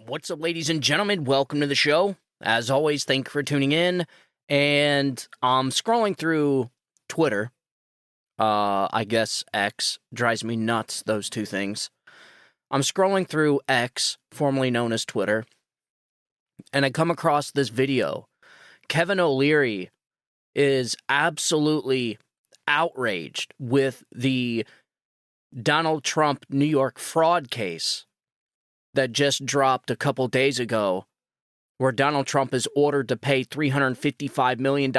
What's up, ladies and gentlemen? Welcome to the show. As always, thank you for tuning in. And I'm scrolling through Twitter. I guess X drives me nuts, those two things. I'm scrolling through X, formerly known as Twitter, and I come across this video. Kevin O'Leary is absolutely outraged with the Donald Trump New York fraud case that just dropped a couple days ago, where Donald Trump is ordered to pay $355 million,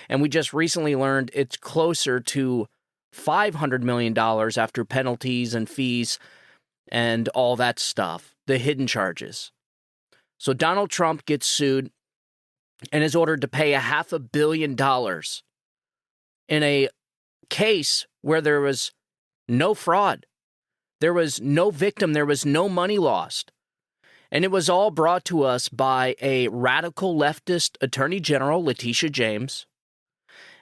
and we just recently learned it's closer to $500 million after penalties and fees and all that stuff, the hidden charges. So Donald Trump gets sued and is ordered to pay $500 million in a case where there was no fraud. There was no victim. There was no money lost. And it was all brought to us by a radical leftist attorney general, Letitia James.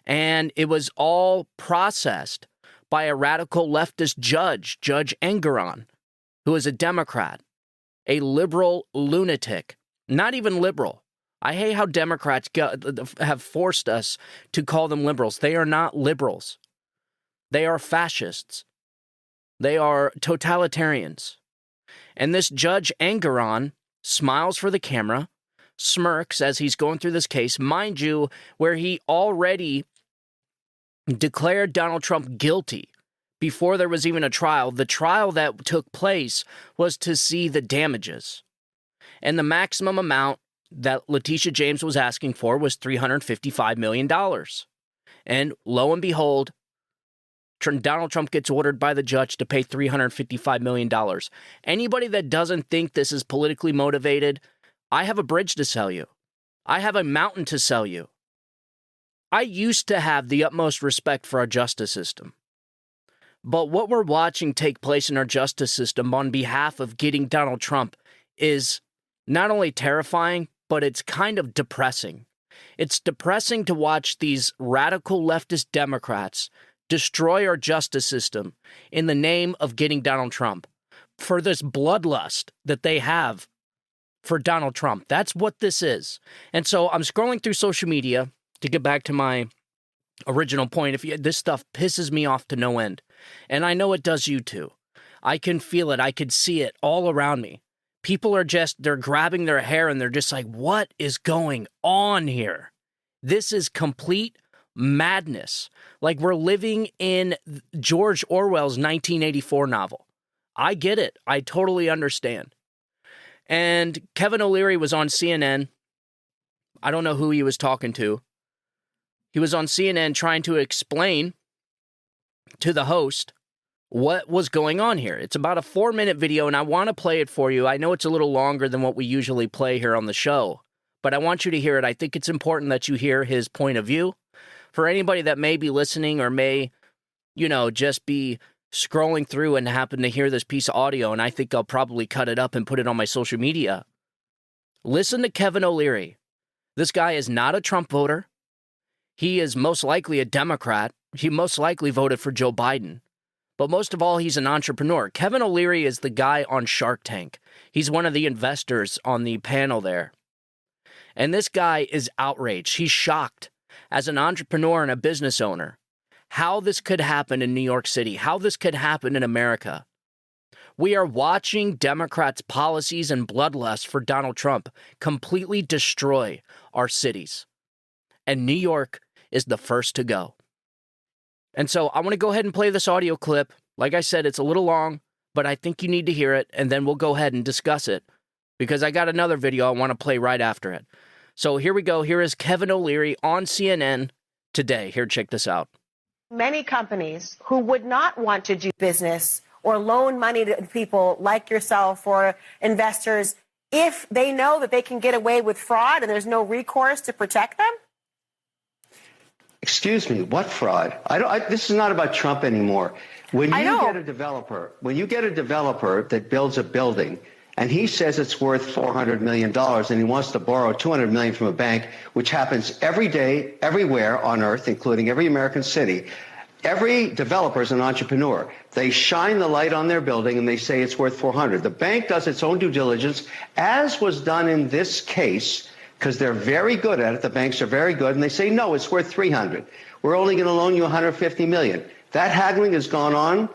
And it was all processed by a radical leftist judge, Judge Engeron, who is a Democrat, a liberal lunatic, not even liberal. I hate how Democrats have forced us to call them liberals. They are not liberals. They are fascists. They are totalitarians. And this Judge Engeron smiles for the camera, smirks as he's going through this case, mind you, where he already declared Donald Trump guilty before there was even a trial. The trial that took place was to see the damages. And the maximum amount that Letitia James was asking for was $355 million. And lo and behold, Donald Trump gets ordered by the judge to pay $355 million. Anybody that doesn't think this is politically motivated, I have a bridge to sell you. I have a mountain to sell you. I used to have the utmost respect for our justice system. But what we're watching take place in our justice system on behalf of getting Donald Trump is not only terrifying, but it's kind of depressing. It's depressing to watch these radical leftist Democrats destroy our justice system in the name of getting Donald Trump for this bloodlust that they have for Donald Trump. That's what this is. And so I'm scrolling through social media to get back to my original point. This stuff pisses me off to no end. And I know it does you too. I can feel it. I could see it all around me. People are they're grabbing their hair and they're just like, what is going on here? This is complete madness. Like we're living in George Orwell's 1984 novel. I get it. I totally understand. And Kevin O'Leary was on CNN. I don't know who he was talking to. He was on CNN trying to explain to the host what was going on here. It's about a 4-minute video, and I want to play it for you. I know it's a little longer than what we usually play here on the show, but I want you to hear it. I think it's important that you hear his point of view. For anybody that may be listening or may, just be scrolling through and happen to hear this piece of audio, and I think I'll probably cut it up and put it on my social media. Listen to Kevin O'Leary. This guy is not a Trump voter. He is most likely a Democrat. He most likely voted for Joe Biden. But most of all, he's an entrepreneur. Kevin O'Leary is the guy on Shark Tank. He's one of the investors on the panel there. And this guy is outraged. He's shocked as an entrepreneur and a business owner, how this could happen in New York City, how this could happen in America. We are watching Democrats' policies and bloodlust for Donald Trump completely destroy our cities. And New York is the first to go. And so I want to go ahead and play this audio clip. Like I said, it's a little long, but I think you need to hear it, and then we'll go ahead and discuss it, because I got another video I want to play right after it. So here we go. Here is Kevin O'Leary on CNN today. Here, check this out. Many companies who would not want to do business or loan money to people like yourself or investors if they know that they can get away with fraud and there's no recourse to protect them? Excuse me, what fraud? This is not about Trump anymore. When you get a developer that builds a building and he says it's worth $400 million and he wants to borrow $200 million from a bank, which happens every day, everywhere on earth, including every American city, Every developer is an entrepreneur. They shine the light on their building and they say it's worth 400. The bank does its own due diligence, as was done in this case, because they're very good at it. The banks are very good, and they say, no, it's worth 300. We're only going to loan you 150 million. That haggling has gone on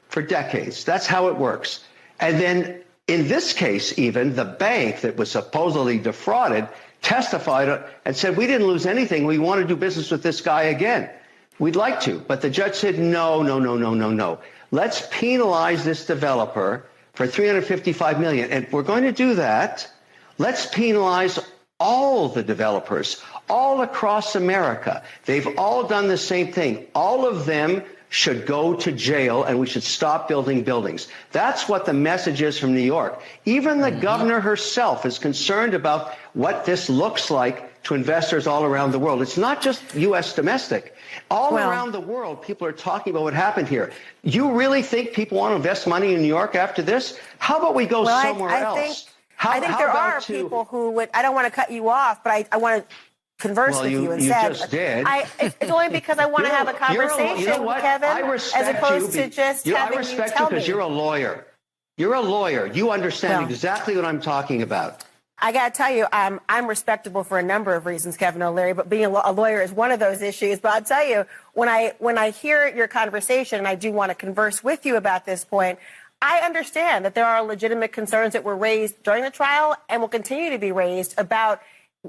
for decades. That's how it works. And then in this case, even the bank that was supposedly defrauded testified and said, we didn't lose anything. We want to do business with this guy again. We'd like to, but the judge said, no. Let's penalize this developer for $355 million. And if we're going to do that, let's penalize all the developers all across America. They've all done the same thing. All of them should go to jail, and we should stop building buildings. That's what the message is from New York. Even the governor herself is concerned about what this looks like to investors all around the world. It's not just U.S. domestic. All around the world, people are talking about what happened here. You really think people want to invest money in New York after this? How about we go somewhere else? I think there are people who would, I don't want to cut you off, but I want to converse with you instead. You just did. It's only because I want to have a conversation, Kevin, as opposed to just having you tell me. I respect you because you're a lawyer. You're a lawyer. You understand exactly what I'm talking about. I got to tell you, I'm respectable for a number of reasons, Kevin O'Leary, but being a lawyer is one of those issues. But I'll tell you, when I hear your conversation, and I do want to converse with you about this point, I understand that there are legitimate concerns that were raised during the trial and will continue to be raised about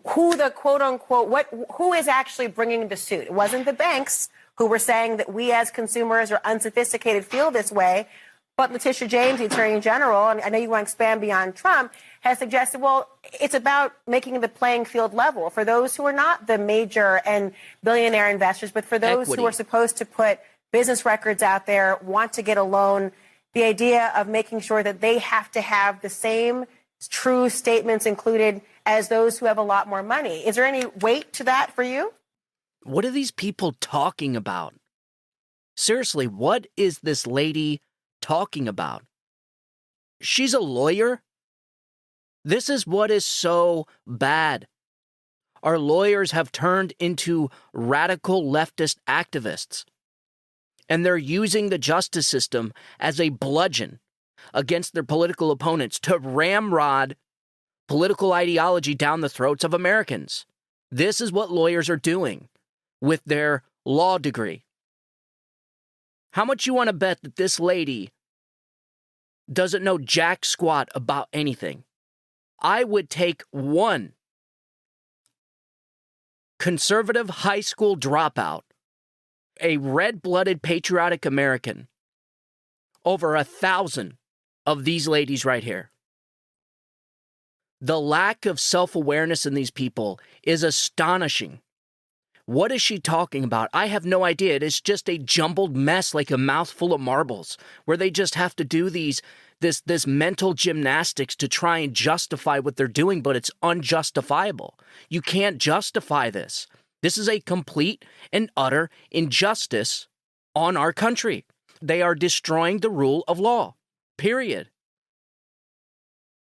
who the quote unquote, who is actually bringing the suit. It wasn't the banks who were saying that we as consumers or unsophisticated feel this way. But Letitia James, the Attorney General, and I know you want to expand beyond Trump, has suggested, well, it's about making the playing field level for those who are not the major and billionaire investors, but for those who are supposed to put business records out there, want to get a loan, the idea of making sure that they have to have the same true statements included as those who have a lot more money. Is there any weight to that for you? What are these people talking about? Seriously, what is this lady talking about? She's a lawyer? This is what is so bad. Our lawyers have turned into radical leftist activists, and they're using the justice system as a bludgeon against their political opponents to ramrod political ideology down the throats of Americans. This is what lawyers are doing with their law degree. How much you want to bet that this lady doesn't know jack squat about anything? I would take one conservative high school dropout, a red-blooded patriotic American, over 1,000 of these ladies right here. The lack of self-awareness in these people is astonishing. What is she talking about? I have no idea. It is just a jumbled mess, like a mouthful of marbles, where they just have to do this mental gymnastics to try and justify what they're doing, but it's unjustifiable. You can't justify this. This is a complete and utter injustice on our country. They are destroying the rule of law, period.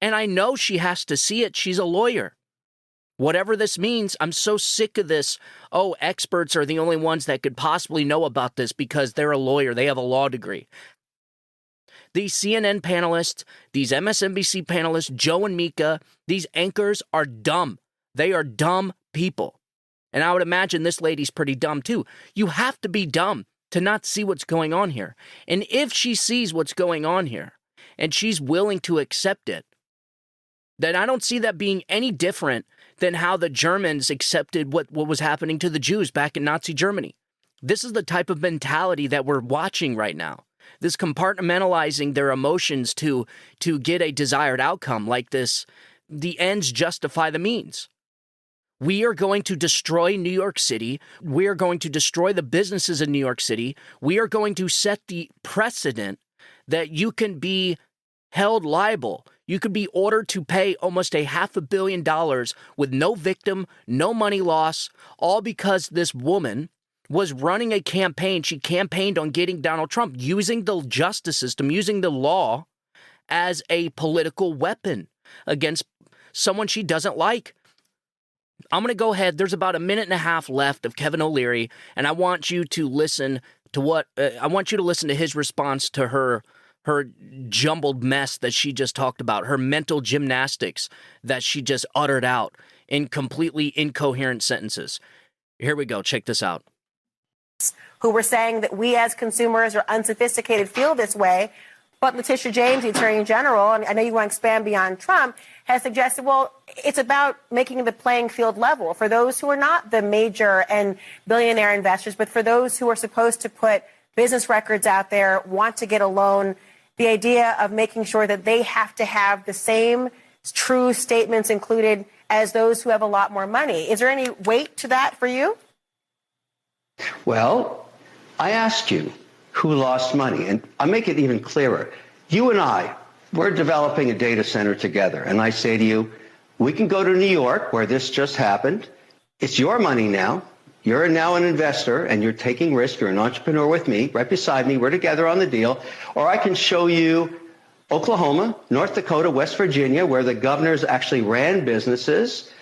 And I know she has to see it. She's a lawyer. Whatever this means, I'm so sick of this. Oh, experts are the only ones that could possibly know about this because they're a lawyer. They have a law degree. These CNN panelists, these MSNBC panelists, Joe and Mika, these anchors are dumb. They are dumb people. And I would imagine this lady's pretty dumb too. You have to be dumb to not see what's going on here. And if she sees what's going on here and she's willing to accept it, then I don't see that being any different than how the Germans accepted what was happening to the Jews back in Nazi Germany. This is the type of mentality that we're watching right now. This compartmentalizing their emotions to get a desired outcome like this. The ends justify the means. We are going to destroy New York City. We are going to destroy the businesses in New York City. We are going to set the precedent that you can be held liable. You could be ordered to pay almost $500 million with no victim, no money loss, all because this woman was running a campaign. She campaigned on getting Donald Trump, using the justice system, using the law as a political weapon against someone she doesn't like. I'm going to go ahead. There's about a minute and a half left of Kevin O'Leary, and I want you to listen to what I want you to listen to his response to her jumbled mess that she just talked about, her mental gymnastics that she just uttered out in completely incoherent sentences. Here we go. Check this out. Who were saying that we as consumers or unsophisticated feel this way. But Letitia James, the Attorney General, and I know you want to expand beyond Trump, has suggested, well, it's about making the playing field level for those who are not the major and billionaire investors, but for those who are supposed to put business records out there, want to get a loan, the idea of making sure that they have to have the same true statements included as those who have a lot more money. Is there any weight to that for you? Well, I asked you who lost money, and I'll make it even clearer. You and I, we're developing a data center together, and I say to you, we can go to New York, where this just happened. It's your money now. You're now an investor, and you're taking risk. You're an entrepreneur with me, right beside me. We're together on the deal. Or I can show you Oklahoma, North Dakota, West Virginia, where the governors actually ran businesses.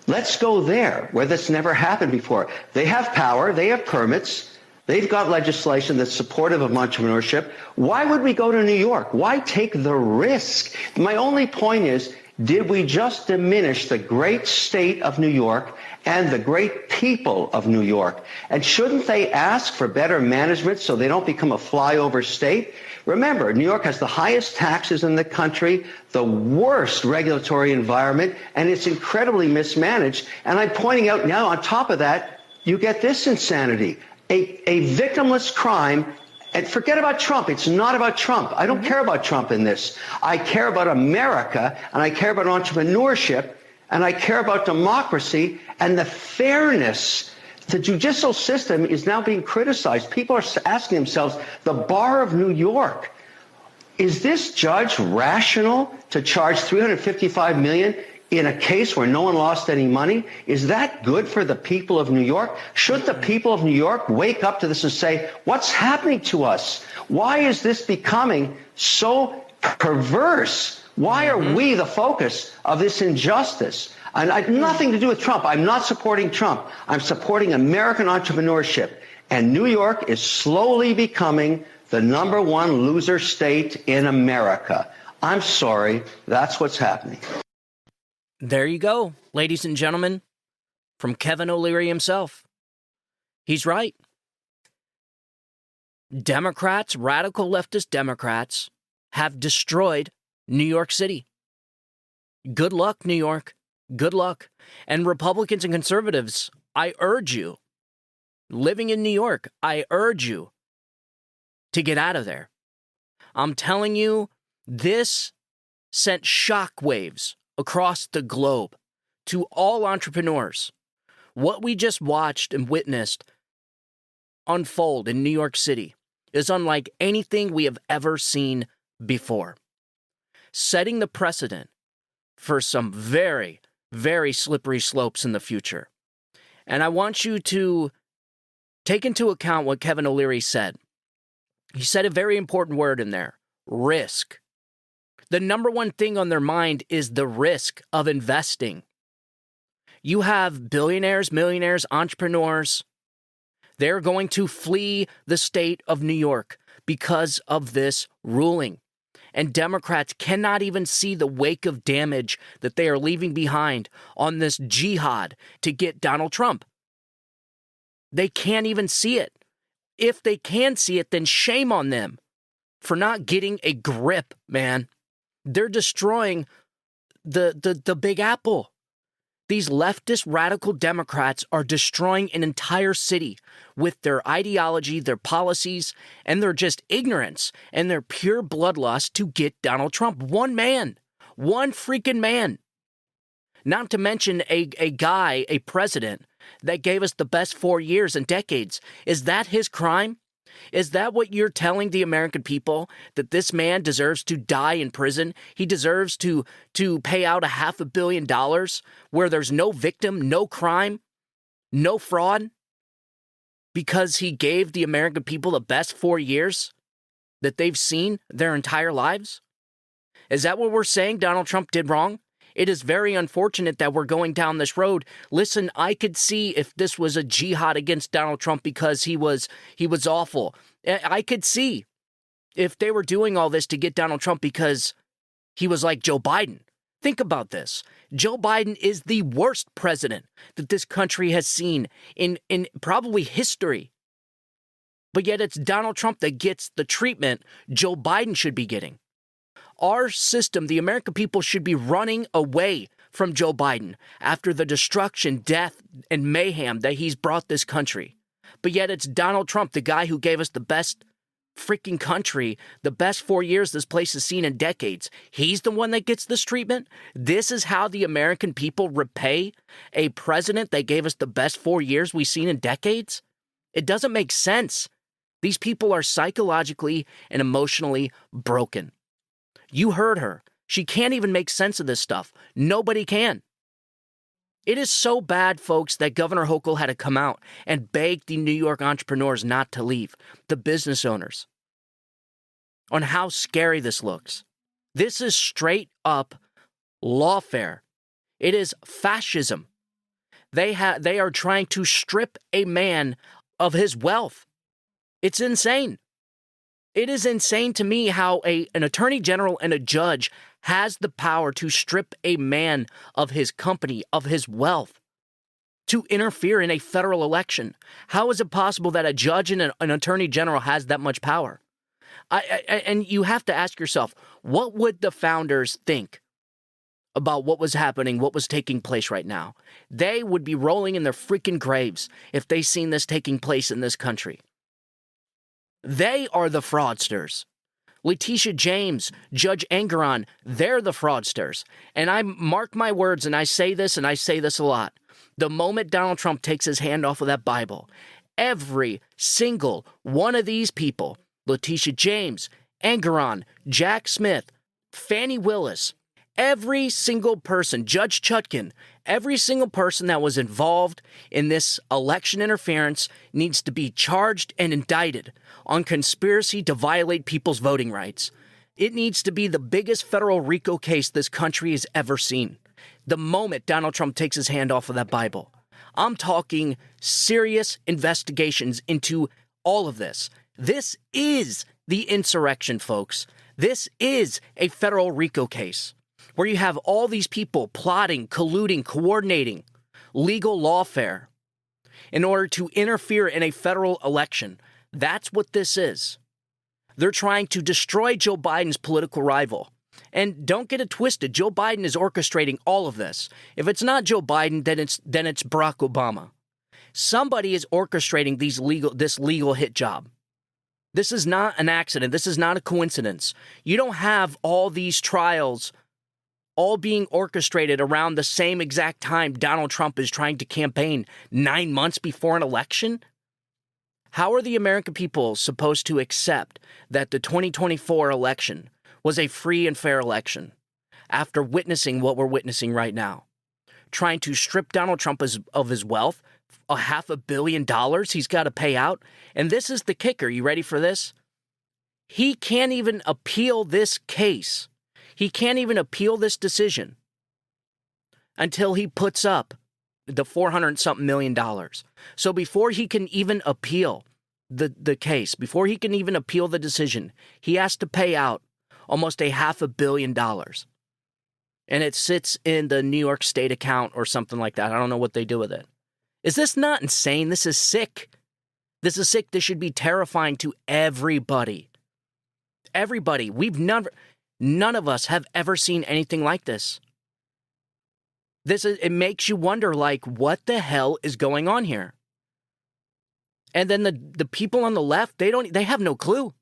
Let's go there, where this never happened before. They have power. They have permits. They've got legislation that's supportive of entrepreneurship. Why would we go to New York? Why take the risk? My only point is, did we just diminish the great state of New York and the great people of New York? And shouldn't they ask for better management so they don't become a flyover state? Remember, New York has the highest taxes in the country, the worst regulatory environment, and it's incredibly mismanaged. And I'm pointing out now, on top of that, you get this insanity. A victimless crime, and forget about Trump. It's not about Trump. I don't care about Trump in this. I care about America, and I care about entrepreneurship, and I care about democracy and the fairness. The judicial system is now being criticized. People are asking themselves, the bar of New York, is this judge rational to charge $355 million in a case where no one lost any money? Is that good for the people of New York? Should the people of New York wake up to this and say, what's happening to us? Why is this becoming so perverse? Why are we the focus of this injustice? And I have nothing to do with Trump. I'm not supporting Trump. I'm supporting American entrepreneurship. And New York is slowly becoming the #1 loser state in America. I'm sorry. That's what's happening. There you go, ladies and gentlemen, from Kevin O'Leary himself. He's right. Democrats, radical leftist Democrats, have destroyed New York City. Good luck, New York. Good luck. And Republicans and conservatives, I urge you, living in New York, I urge you to get out of there. I'm telling you, this sent shockwaves across the globe to all entrepreneurs. What we just watched and witnessed unfold in New York City is unlike anything we have ever seen before, setting the precedent for some very, very slippery slopes in the future. And I want you to take into account what Kevin O'Leary said. He said a very important word in there: risk. The #1 thing on their mind is the risk of investing. You have billionaires, millionaires, entrepreneurs. They're going to flee the state of New York because of this ruling. And Democrats cannot even see the wake of damage that they are leaving behind on this jihad to get Donald Trump. They can't even see it. If they can see it, then shame on them for not getting a grip, man. They're destroying the Big Apple. These leftist radical Democrats are destroying an entire city with their ideology, their policies, and their just ignorance and their pure bloodlust to get Donald Trump. One man, one freaking man. Not to mention a guy, a president that gave us the best 4 years and decades. Is that his crime? Is that what you're telling the American people, that this man deserves to die in prison? He deserves to pay out $500 million where there's no victim, no crime, no fraud, because he gave the American people the best 4 years that they've seen their entire lives? Is that what we're saying Donald Trump did wrong? It is very unfortunate that we're going down this road. Listen, I could see if this was a jihad against Donald Trump because he was awful. I could see if they were doing all this to get Donald Trump because he was like Joe Biden. Think about this. Joe Biden is the worst president that this country has seen in probably history. But yet it's Donald Trump that gets the treatment Joe Biden should be getting. Our system, the American people, should be running away from Joe Biden after the destruction, death, and mayhem that he's brought this country. But yet it's Donald Trump, the guy who gave us the best freaking country, the best 4 years this place has seen in decades. He's the one that gets this treatment. This is how the American people repay a president that gave us the best 4 years we've seen in decades. It doesn't make sense. These people are psychologically and emotionally broken. You heard her. She can't even make sense of this stuff. Nobody can. It is so bad, folks, that Governor Hochul had to come out and beg the New York entrepreneurs not to leave, the business owners, on how scary this looks. This is straight up lawfare. It is fascism. They are trying to strip a man of his wealth. It's insane. It is insane to me how an attorney general and a judge has the power to strip a man of his company, of his wealth, to interfere in a federal election. How is it possible that a judge and an attorney general has that much power? And you have to ask yourself, what would the founders think about what was happening, what was taking place right now? They would be rolling in their freaking graves if they seen this taking place in this country. They are the fraudsters. Letitia James, Judge Engeron, they're the fraudsters. And I mark my words, and I say this a lot. The moment Donald Trump takes his hand off of that Bible, every single one of these people, Letitia James, Engeron, Jack Smith, Fani Willis, every single person, Judge Chutkan, every single person that was involved in this election interference needs to be charged and indicted on conspiracy to violate people's voting rights. It needs to be the biggest federal RICO case this country has ever seen. The moment Donald Trump takes his hand off of that Bible. I'm talking serious investigations into all of this. This is the insurrection, folks. This is a federal RICO case where you have all these people plotting, colluding, coordinating legal lawfare in order to interfere in a federal election. That's what this is. They're trying to destroy Joe Biden's political rival. And don't get it twisted, Joe Biden is orchestrating all of this. If it's not Joe Biden, then it's Barack Obama. Somebody is orchestrating this legal hit job. This is not an accident. This is not a coincidence. You don't have all these trials all being orchestrated around the same exact time Donald Trump is trying to campaign 9 months before an election. How are the American people supposed to accept that the 2024 election was a free and fair election after witnessing what we're witnessing right now? Trying to strip Donald Trump of his wealth, $500 million he's got to pay out. And this is the kicker. You ready for this? He can't even appeal this case. He can't even appeal this decision until he puts up the $400-something million. So before he can even appeal the case, before he can even appeal the decision, he has to pay out almost $500 million. And it sits in the New York State account or something like that. I don't know what they do with it. Is this not insane? This is sick. This is sick. This should be terrifying to everybody. Everybody. None of us have ever seen anything like this. It makes you wonder, like, what the hell is going on here? And then the people on the left, they have no clue.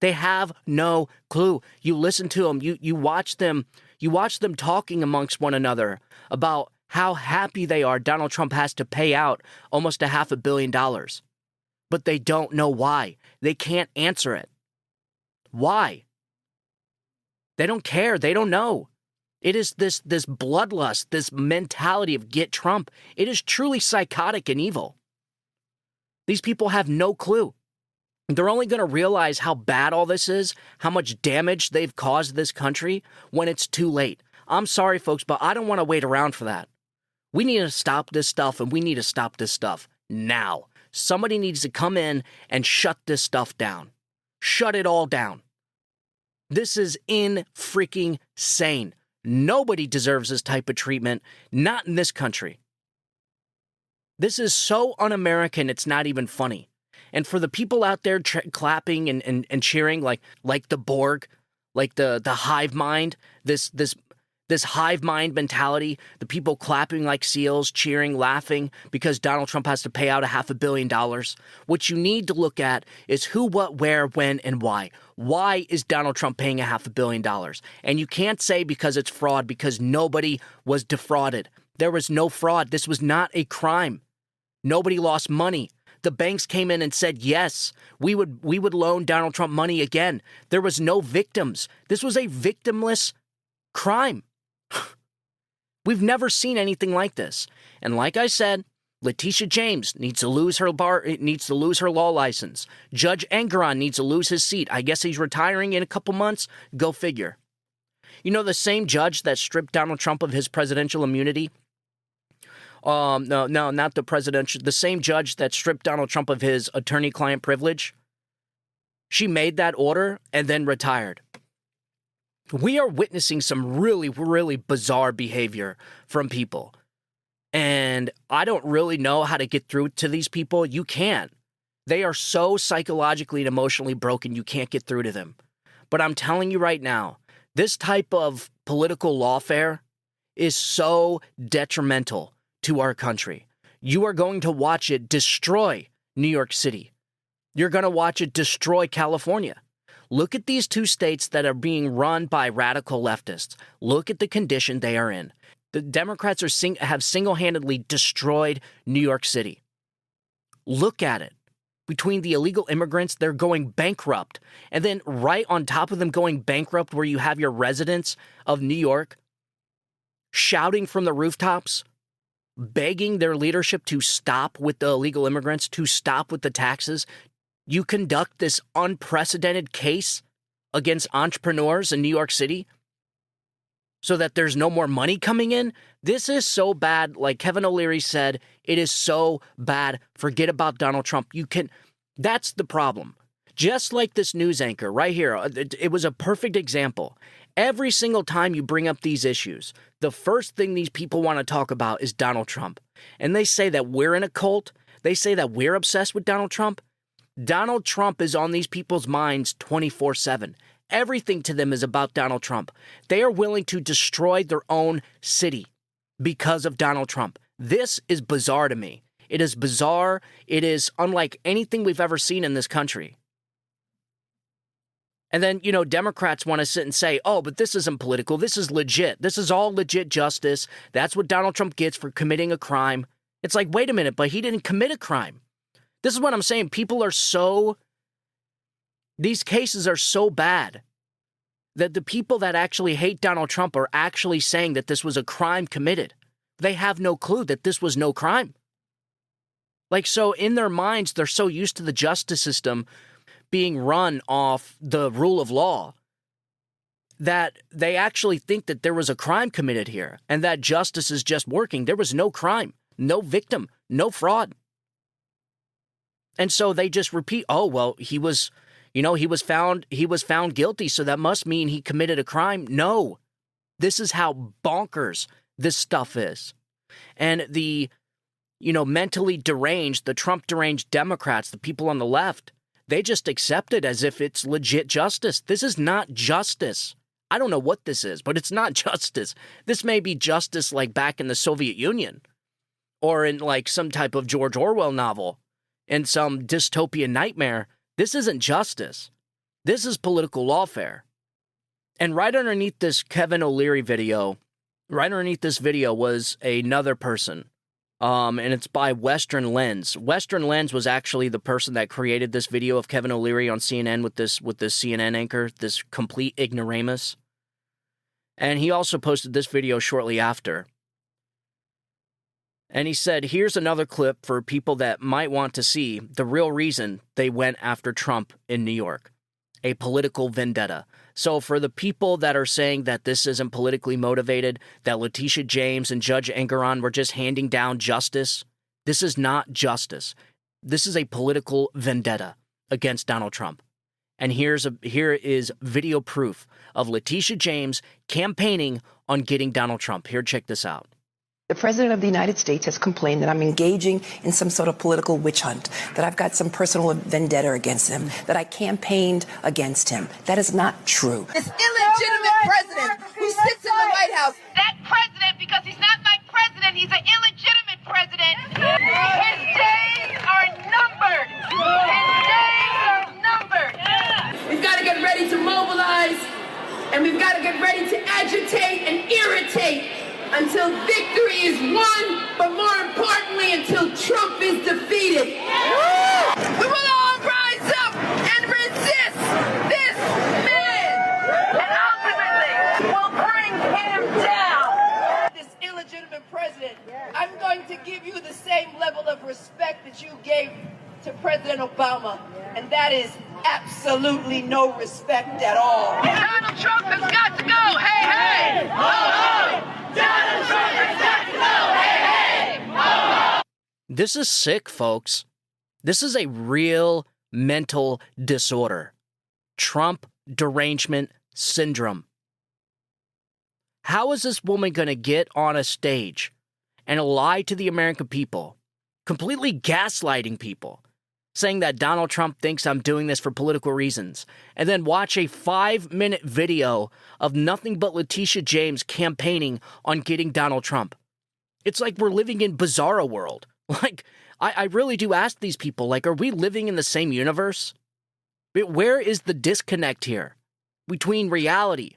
They have no clue. You listen to them, you watch them talking amongst one another about how happy they are Donald Trump has to pay out almost $500 million. But they don't know why. They can't answer it. Why? They don't care. They don't know. It is this bloodlust, this mentality of get Trump. It is truly psychotic and evil. These people have no clue. They're only going to realize how bad all this is, how much damage they've caused this country when it's too late. I'm sorry, folks, but I don't want to wait around for that. We need to stop this stuff, and we need to stop this stuff now. Somebody needs to come in and shut this stuff down. Shut it all down. This is freaking insane. Nobody deserves this type of treatment, not in this country. This is so un-American, it's not even funny. And for the people out there clapping and cheering like the Borg, like the hive mind, this hive mind mentality, the people clapping like seals, cheering, laughing because Donald Trump has to pay out $500 million. What you need to look at is who, what, where, when, and why. Why is Donald Trump paying $500 million? And you can't say because it's fraud, because nobody was defrauded. There was no fraud. This was not a crime. Nobody lost money. The banks came in and said, yes, we would loan Donald Trump money again. There was no victims. This was a victimless crime. We've never seen anything like this. And like I said, Letitia James needs to lose her law license. Judge Engeron needs to lose his seat. I guess he's retiring in a couple months. Go figure. You know, the same judge that stripped Donald Trump of his presidential immunity? No, not the presidential. The same judge that stripped Donald Trump of his attorney-client privilege. She made that order and then retired. We are witnessing some really, really bizarre behavior from people. And I don't really know how to get through to these people. You can't. They are so psychologically and emotionally broken, you can't get through to them. But I'm telling you right now, this type of political lawfare is so detrimental to our country. You are going to watch it destroy New York City. You're going to watch it destroy California. Look at these two states that are being run by radical leftists. Look at the condition they are in. The Democrats have single-handedly destroyed New York City. Look at it. Between the illegal immigrants, they're going bankrupt. And then right on top of them going bankrupt, where you have your residents of New York shouting from the rooftops, begging their leadership to stop with the illegal immigrants, to stop with the taxes. You conduct this unprecedented case against entrepreneurs in New York City so that there's no more money coming in. This is so bad. Like Kevin O'Leary said, it is so bad. Forget about Donald Trump. That's the problem. Just like this news anchor right here. It was a perfect example. Every single time you bring up these issues, the first thing these people want to talk about is Donald Trump. And they say that we're in a cult. They say that we're obsessed with Donald Trump. Donald Trump is on these people's minds 24/7. Everything to them is about Donald Trump. They are willing to destroy their own city because of Donald Trump. This is bizarre to me. It is bizarre. It is unlike anything we've ever seen in this country. And then, Democrats want to sit and say, oh, but this isn't political. This is legit. This is all legit justice. That's what Donald Trump gets for committing a crime. It's like, wait a minute, but he didn't commit a crime. This is what I'm saying. These cases are so bad that the people that actually hate Donald Trump are actually saying that this was a crime committed. They have no clue that this was no crime. So in their minds, they're so used to the justice system being run off the rule of law that they actually think that there was a crime committed here and that justice is just working. There was no crime, no victim, no fraud. And so they just repeat, oh, well, he was found guilty, so that must mean he committed a crime. No, this is how bonkers this stuff is. And the, mentally deranged, the Trump deranged Democrats, the people on the left, they just accept it as if it's legit justice. This is not justice. I don't know what this is, but it's not justice. This may be justice like back in the Soviet Union or in like some type of George Orwell novel. In some dystopian nightmare. This isn't justice. This is political lawfare. And right underneath this Kevin O'Leary video, right underneath this video was another person. And it's by Western Lens. Western Lens was actually the person that created this video of Kevin O'Leary on CNN with this CNN anchor, this complete ignoramus. And he also posted this video shortly after. And he said, here's another clip for people that might want to see the real reason they went after Trump in New York. a political vendetta. So for the people that are saying that this isn't politically motivated, that Letitia James and Judge Engeron were just handing down justice, this is not justice. This is a political vendetta against Donald Trump. And here is video proof of Letitia James campaigning on getting Donald Trump. Here, check this out. The President of the United States has complained that I'm engaging in some sort of political witch hunt, that I've got some personal vendetta against him, that I campaigned against him. That is not true. This illegitimate president who sits in the White House. That president, because he's not my president, he's an illegitimate president. His days are numbered. His days are numbered. We've got to get ready to mobilize, and we've got to get ready to agitate and irritate until victory is won, but more importantly, until Trump is defeated. We will all rise up and resist this man, And ultimately, we'll bring him down. this illegitimate president. I'm going to give you the same level of respect that you gave to President Obama, and that is absolutely no respect at all. Donald Trump has got to go. Hey, hey. Ho, ho. Donald Trump has got to go. Hey, hey. Ho, ho. This is sick, folks. This is a real mental disorder. Trump derangement syndrome. How is this woman going to get on a stage and lie to the American people, completely gaslighting people, saying that Donald Trump thinks I'm doing this for political reasons, and then watch a 5-minute video of nothing but Letitia James campaigning on getting Donald Trump? It's like we're living in bizarro world. Like, I really do ask these people, like, are we living in the same universe? Where is the disconnect here between reality,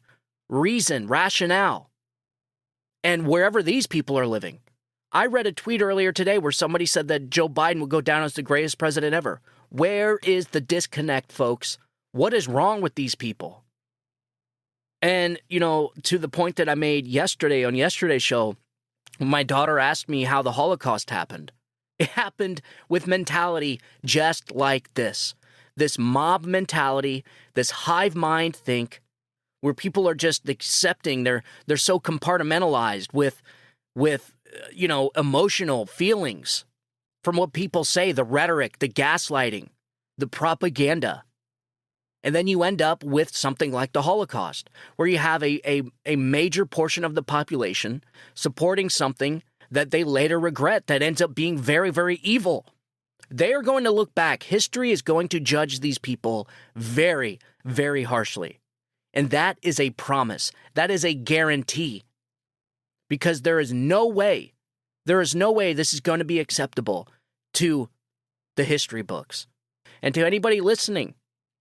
reason, rationale, and wherever these people are living? I read a tweet earlier today where somebody said that Joe Biden would go down as the greatest president ever. Where is the disconnect, folks? What is wrong with these people? And, you know, to the point that I made yesterday on yesterday's show, my daughter asked me how the Holocaust happened. It happened with mentality just like this. This mob mentality, this hive mind think, where people are just accepting, they're so compartmentalized with emotional feelings from what people say, the rhetoric, the gaslighting, the propaganda. And then you end up with something like the Holocaust, where you have a major portion of the population supporting something that they later regret, that ends up being very, very evil. They are going to look back. History is going to judge these people very, very harshly. And that is a promise. That is a guarantee. Because there is no way this is going to be acceptable to the history books. And to anybody listening,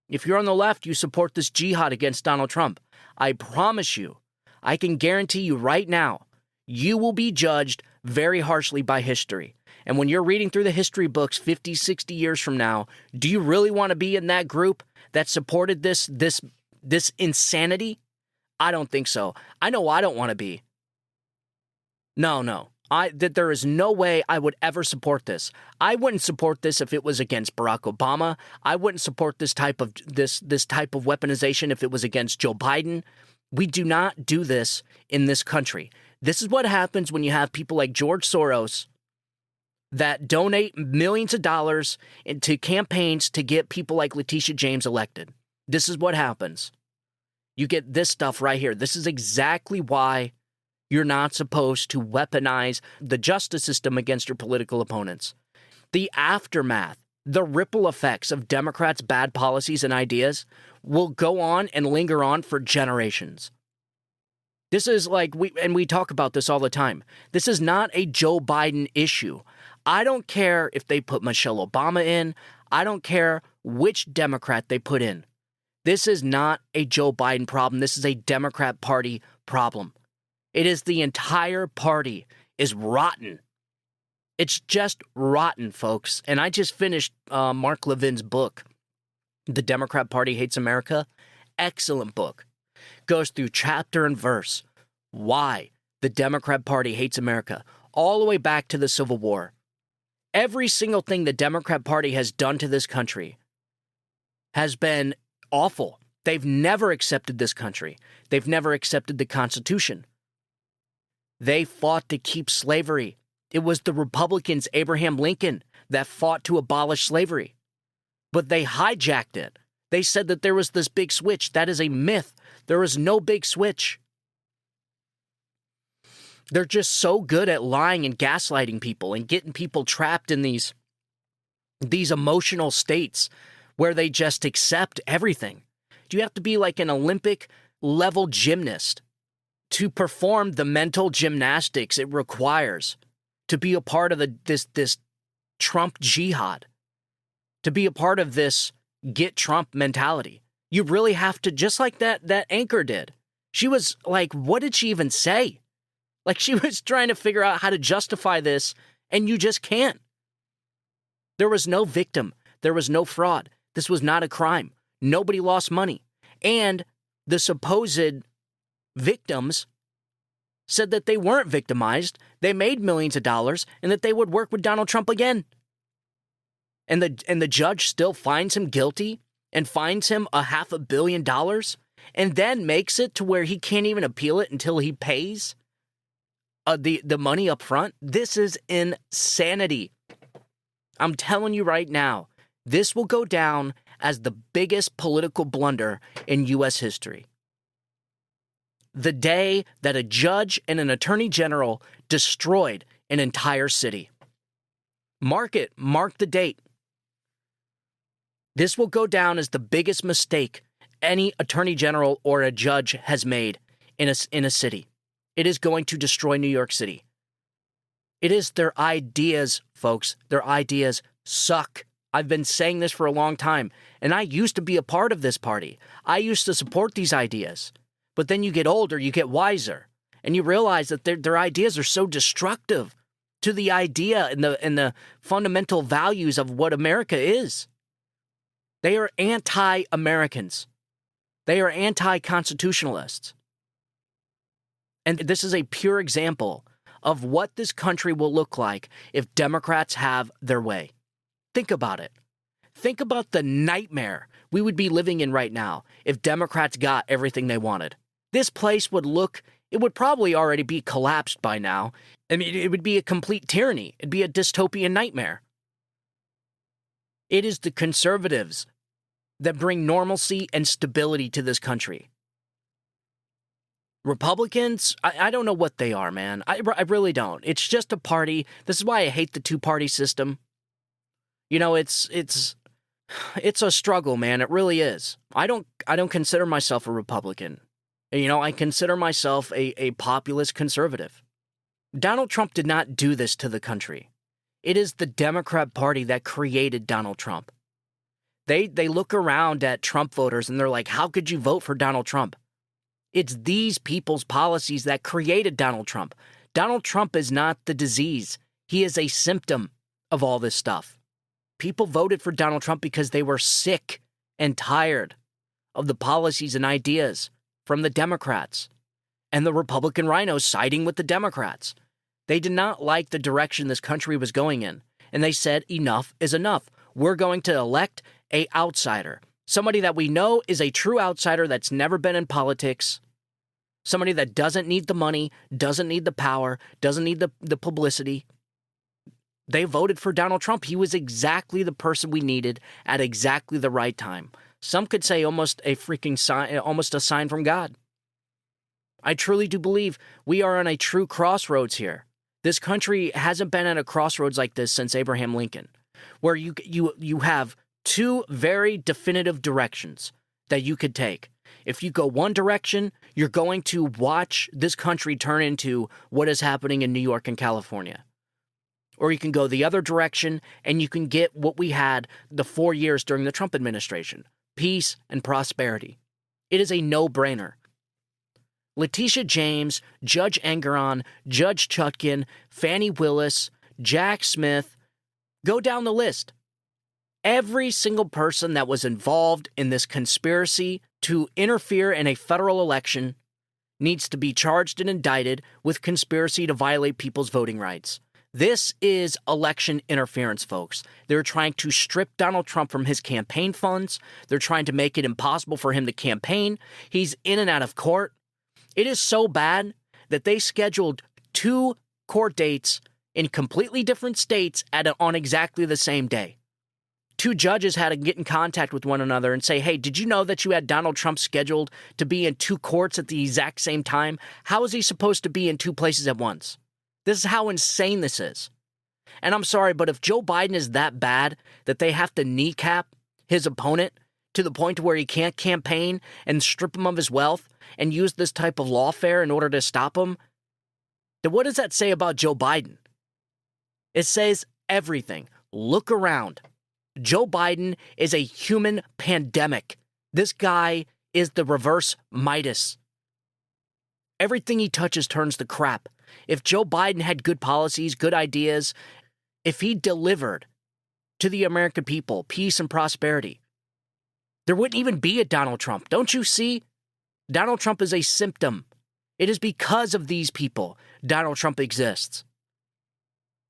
if you're on the left, you support this jihad against Donald Trump, I promise you, I can guarantee you right now, you will be judged very harshly by history. And when you're reading through the history books 50, 60 years from now, do you really want to be in that group that supported this insanity? I don't think so. I know I don't want to be. No. That there is no way I would ever support this. I wouldn't support this if it was against Barack Obama. I wouldn't support this type of weaponization if it was against Joe Biden. We do not do this in this country. This is what happens when you have people like George Soros that donate millions of dollars into campaigns to get people like Letitia James elected. This is what happens. You get this stuff right here. This is exactly why you're not supposed to weaponize the justice system against your political opponents. The aftermath, the ripple effects of Democrats' bad policies and ideas will go on and linger on for generations. This is like, we talk about this all the time. This is not a Joe Biden issue. I don't care if they put Michelle Obama in. I don't care which Democrat they put in. This is not a Joe Biden problem. This is a Democrat Party problem. It is the entire party is rotten. It's just rotten, folks. And I just finished Mark Levin's book, The Democrat Party Hates America. Excellent book. Goes through chapter and verse why the Democrat Party hates America, all the way back to the Civil War. Every single thing the Democrat Party has done to this country has been awful. They've never accepted this country. They've never accepted the Constitution. They fought to keep slavery. It was the Republicans, Abraham Lincoln, that fought to abolish slavery. But they hijacked it. They said that there was this big switch. That is a myth. There is no big switch. They're just so good at lying and gaslighting people and getting people trapped in these emotional states where they just accept everything. You have to be like an Olympic level gymnast to perform the mental gymnastics it requires to be a part of this Trump jihad, to be a part of this get Trump mentality. You really have to, just like that anchor did. She was like, what did she even say? Like, she was trying to figure out how to justify this, and you just can't. There was no victim. There was no fraud. This was not a crime. Nobody lost money. And the supposed victims said that they weren't victimized, they made millions of dollars, and that they would work with Donald Trump again. And the judge still finds him guilty and fines him $500 million and then makes it to where he can't even appeal it until he pays the money up front. This is insanity. I'm telling you right now, this will go down as the biggest political blunder in U.S. history. The day that a judge and an attorney general destroyed an entire city. Mark the date. This will go down as the biggest mistake any attorney general or a judge has made in a city. It is going to destroy New York City. It is their ideas, folks. Their ideas suck. I've been saying this for a long time, and I used to be a part of this party. I used to support these ideas. But then you get older, you get wiser, and you realize that their ideas are so destructive to the idea and the fundamental values of what America is. They are anti-Americans. They are anti-constitutionalists. And this is a pure example of what this country will look like if Democrats have their way. Think about it. Think about the nightmare we would be living in right now if Democrats got everything they wanted. This place would probably already be collapsed by now. I mean, it would be a complete tyranny. It'd be a dystopian nightmare. It is the conservatives that bring normalcy and stability to this country. Republicans, I don't know what they are, man. I really don't. It's just a party. This is why I hate the two-party system. You know, it's a struggle, man. It really is. I don't consider myself a Republican. You know, I consider myself a populist conservative. Donald Trump did not do this to the country. It is the Democrat Party that created Donald Trump. They look around at Trump voters and they're like, how could you vote for Donald Trump? It's these people's policies that created Donald Trump. Donald Trump is not the disease. He is a symptom of all this stuff. People voted for Donald Trump because they were sick and tired of the policies and ideas from the Democrats and the Republican rhinos siding with the Democrats. They did not like the direction this country was going in, and they said enough is enough. We're going to elect an outsider, somebody that we know is a true outsider that's never been in politics, somebody that doesn't need the money, doesn't need the power, doesn't need the publicity. They voted for Donald Trump. He was exactly the person we needed at exactly the right time. Some could say almost a freaking sign, almost a sign from God. I truly do believe we are on a true crossroads here. This country hasn't been at a crossroads like this since Abraham Lincoln, where you have two very definitive directions that you could take. If you go one direction, you're going to watch this country turn into what is happening in New York and California. Or you can go the other direction and you can get what we had the 4 years during the Trump administration. Peace and prosperity. It is a no-brainer. Letitia James, Judge Engeron, Judge Chutkan, Fani Willis, Jack Smith, go down the list. Every single person that was involved in this conspiracy to interfere in a federal election needs to be charged and indicted with conspiracy to violate people's voting rights. This is election interference, folks. They're trying to strip Donald Trump from his campaign funds. They're trying to make it impossible for him to campaign. He's in and out of court. It is so bad that they scheduled 2 court dates in completely different states on exactly the same day. 2 judges had to get in contact with one another and say, hey, did you know that you had Donald Trump scheduled to be in 2 courts at the exact same time? How is he supposed to be in 2 places at once? This is how insane this is. And I'm sorry, but if Joe Biden is that bad that they have to kneecap his opponent to the point where he can't campaign and strip him of his wealth and use this type of lawfare in order to stop him, then what does that say about Joe Biden? It says everything. Look around. Joe Biden is a human pandemic. This guy is the reverse Midas. Everything he touches turns to crap. If Joe Biden had good policies, good ideas, if he delivered to the American people peace and prosperity, there wouldn't even be a Donald Trump. Don't you see? Donald Trump is a symptom. It is because of these people Donald Trump exists.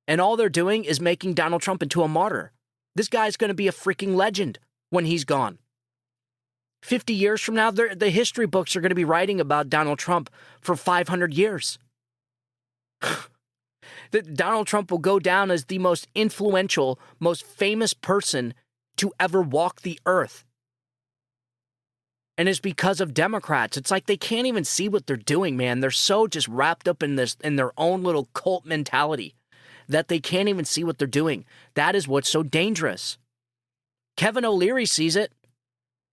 And all they're doing is making Donald Trump into a martyr. This guy's going to be a freaking legend when he's gone. 50 years from now, the history books are going to be writing about Donald Trump for 500 years. That Donald Trump will go down as the most influential, most famous person to ever walk the earth. And it's because of Democrats. It's like they can't even see what they're doing, man. They're so just wrapped up in their own little cult mentality that they can't even see what they're doing. That is what's so dangerous. Kevin O'Leary sees it.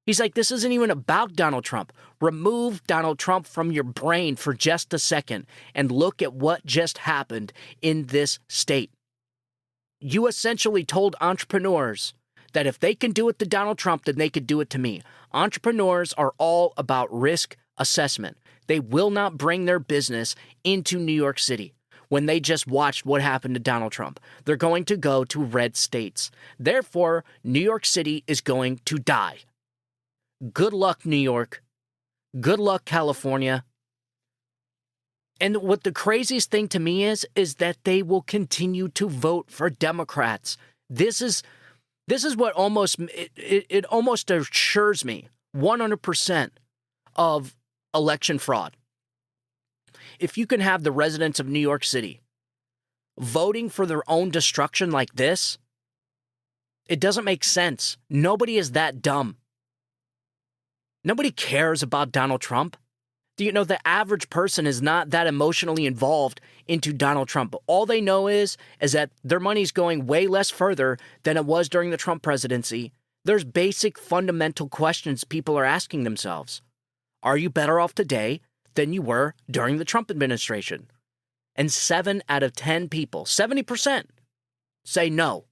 He's like, this isn't even about Donald Trump. Remove Donald Trump from your brain for just a second and look at what just happened in this state. You essentially told entrepreneurs that if they can do it to Donald Trump, then they could do it to me. Entrepreneurs are all about risk assessment. They will not bring their business into New York City when they just watched what happened to Donald Trump. They're going to go to red states. Therefore, New York City is going to die. Good luck, New York. Good luck, California. And what the craziest thing to me is that they will continue to vote for Democrats. This is what almost assures me 100% of election fraud. If you can have the residents of New York City voting for their own destruction like this, it doesn't make sense. Nobody is that dumb. Nobody cares about Donald Trump. Do you know the average person is not that emotionally involved into Donald Trump? All they know is that their money's going way less further than it was during the Trump presidency. There's basic fundamental questions people are asking themselves. Are you better off today than you were during the Trump administration? And 7 out of 10 people, 70%, say no.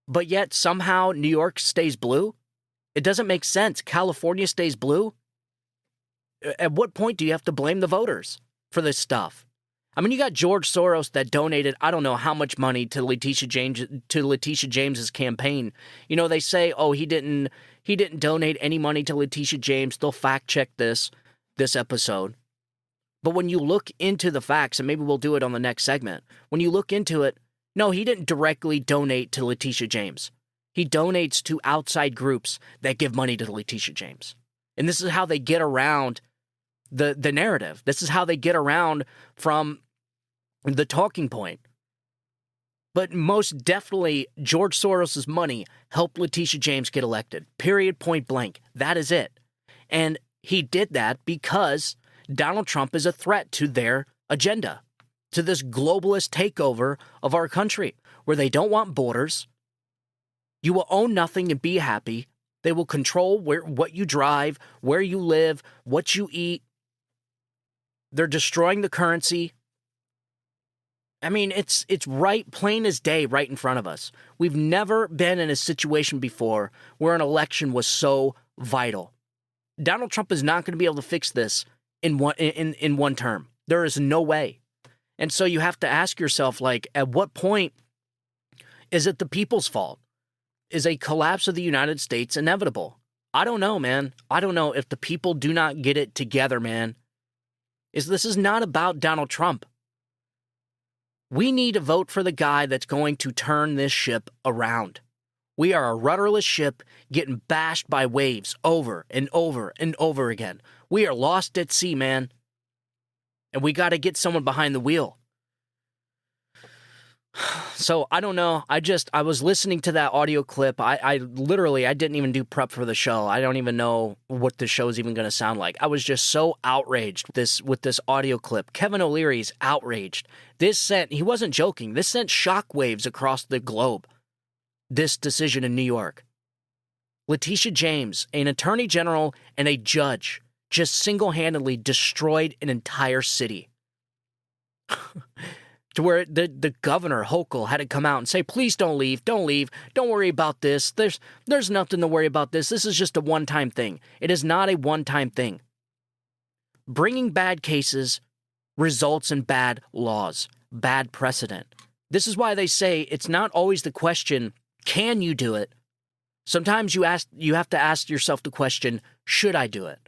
But yet somehow New York stays blue? It doesn't make sense. California stays blue? At what point do you have to blame the voters for this stuff? I mean, you got George Soros that donated, I don't know how much money to Letitia James's campaign. You know, they say, oh, he didn't donate any money to Letitia James. They'll fact check this episode. But when you look into the facts, and maybe we'll do it on the next segment, when you look into it, no, he didn't directly donate to Letitia James. He donates to outside groups that give money to Letitia James. And this is how they get around the narrative. This is how they get around from the talking point. But most definitely, George Soros' money helped Letitia James get elected. Period, point blank. That is it. And he did that because Donald Trump is a threat to their agenda, to this globalist takeover of our country, where they don't want borders. You will own nothing and be happy. They will control what you drive, where you live, what you eat. They're destroying the currency. I mean, it's right, plain as day, right in front of us. We've never been in a situation before where an election was so vital. Donald Trump is not going to be able to fix this in one term. There is no way. And so you have to ask yourself, like, at what point is it the people's fault? Is a collapse of the United States inevitable? I don't know, man. I don't know if the people do not get it together, man. This is not about Donald Trump. We need to vote for the guy that's going to turn this ship around. We are a rudderless ship getting bashed by waves over and over and over again. We are lost at sea, man. And we got to get someone behind the wheel. So, I don't know. I was listening to that audio clip. I didn't even do prep for the show. I don't even know what the show is even going to sound like. I was just so outraged with this audio clip. Kevin O'Leary's outraged. He wasn't joking. This sent shockwaves across the globe. This decision in New York. Letitia James, an attorney general and a judge, just single-handedly destroyed an entire city. To where the governor, Hochul, had to come out and say, please don't leave, don't worry about this. There's nothing to worry about this. This is just a one-time thing. It is not a one-time thing. Bringing bad cases results in bad laws, bad precedent. This is why they say it's not always the question, can you do it? Sometimes you have to ask yourself the question, should I do it?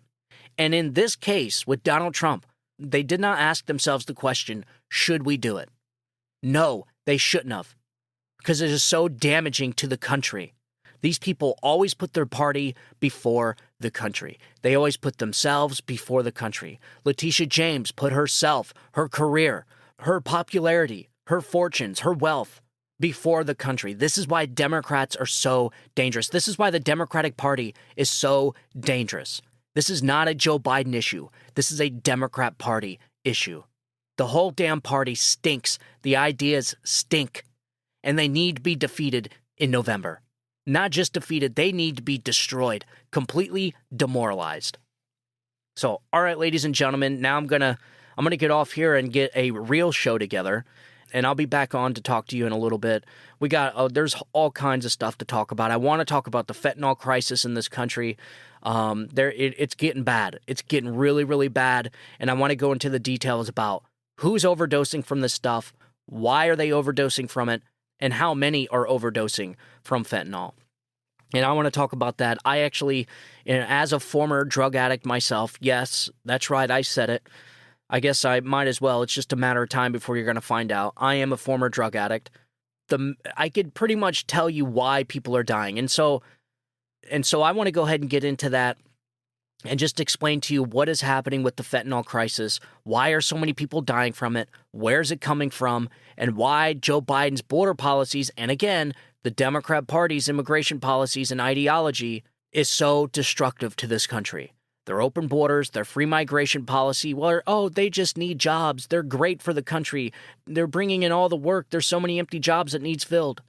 And in this case, with Donald Trump, they did not ask themselves the question, should we do it? No, they shouldn't have, because it is so damaging to the country. These people always put their party before the country. They always put themselves before the country. Letitia James put herself, her career, her popularity, her fortunes, her wealth before the country. This is why Democrats are so dangerous. This is why the Democratic Party is so dangerous. This is not a Joe Biden issue. This is a Democrat Party issue. The whole damn party stinks. The ideas stink. And they need to be defeated in November. Not just defeated, they need to be destroyed. Completely demoralized. So, all right, ladies and gentlemen, now I'm gonna get off here and get a real show together. And I'll be back on to talk to you in a little bit. There's all kinds of stuff to talk about. I want to talk about the fentanyl crisis in this country. It's getting bad. It's getting really, really bad. And I want to go into the details about who's overdosing from this stuff, why are they overdosing from it, and how many are overdosing from fentanyl. And I want to talk about that. I actually, as a former drug addict myself, yes, that's right, I said it. I guess I might as well. It's just a matter of time before you're going to find out. I am a former drug addict. I could pretty much tell you why people are dying. And so I want to go ahead and get into that and just explain to you what is happening with the fentanyl crisis. Why are so many people dying from it? Where's it coming from? And why Joe Biden's border policies, and again, the Democrat Party's immigration policies and ideology is so destructive to this country. Their open borders, their free migration policy, they just need jobs. They're great for the country. They're bringing in all the work. There's so many empty jobs that needs filled.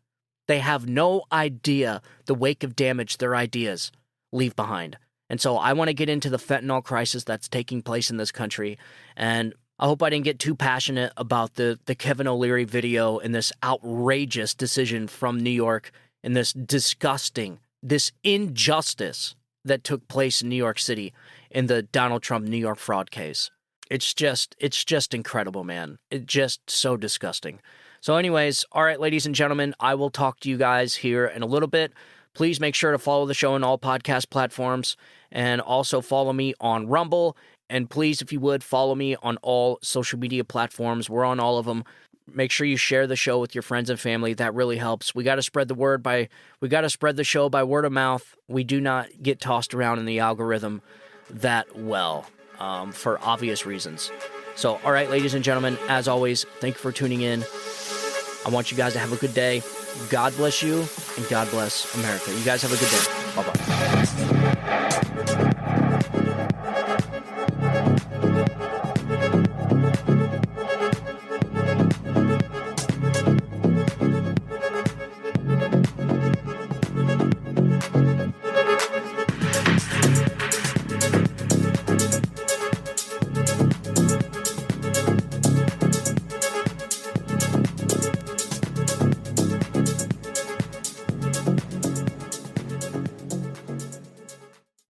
They have no idea the wake of damage their ideas leave behind. And so I want to get into the fentanyl crisis that's taking place in this country. And I hope I didn't get too passionate about the Kevin O'Leary video and this outrageous decision from New York and this injustice that took place in New York City in the Donald Trump New York fraud case. It's just incredible, man. It's just so disgusting. So anyways, all right, ladies and gentlemen, I will talk to you guys here in a little bit. Please make sure to follow the show on all podcast platforms and also follow me on Rumble. And please, if you would, follow me on all social media platforms. We're on all of them. Make sure you share the show with your friends and family. That really helps. We got to spread the show by word of mouth. We do not get tossed around in the algorithm that well, for obvious reasons. So, all right, ladies and gentlemen, as always, thank you for tuning in. I want you guys to have a good day. God bless you, and God bless America. You guys have a good day. Bye-bye.